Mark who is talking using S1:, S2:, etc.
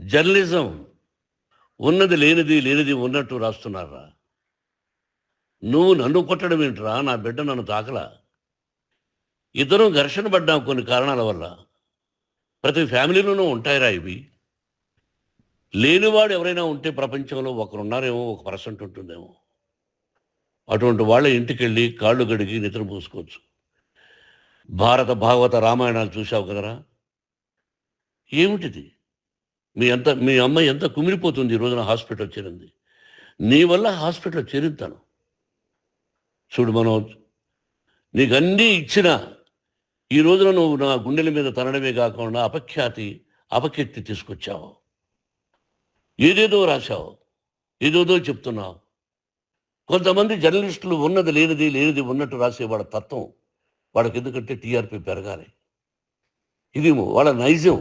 S1: Journalism ఉన్నది లేనిది, లేనిది ఉన్నట్టు రాస్తున్నారా? నువ్వు నన్ను కొట్టడం ఏంట్రా? నా బిడ్డ నన్ను తాకలా. ఇద్దరం ఘర్షణ పడ్డాం కొన్ని కారణాల వల్ల. ప్రతి ఫ్యామిలీలోనూ ఉంటాయిరా ఇవి. లేనివాడు ఎవరైనా ఉంటే ప్రపంచంలో ఒకరున్నారేమో, 1% ఉంటుందేమో. అటువంటి వాళ్ళ ఇంటికెళ్ళి కాళ్ళు గడిగి నిద్ర పూసుకోవచ్చు. భారత, భాగవత, రామాయణాలు చూశావు కదరా? ఏమిటిది? మీ అమ్మాయి ఎంత కుమిలిపోతుంది ఈ రోజున హాస్పిటల్ చేరింది. నీ వల్ల హాస్పిటల్ చేరుతాను. చూడు మనోజ్, నీకు అన్నీ ఇచ్చిన ఈ రోజున నువ్వు నా గుండెల మీద తనడమే కాకుండా అపకీర్తి తీసుకొచ్చావు. ఏదేదో రాశావు, ఏదేదో చెప్తున్నావు. కొంతమంది జర్నలిస్టులు ఉన్నది లేనిది, లేనిది ఉన్నట్టు రాసేవాళ్ళ తత్వం వాళ్ళకి ఎందుకంటే టీఆర్పీ పెరగాలి. ఇది వాళ్ళ నైజం.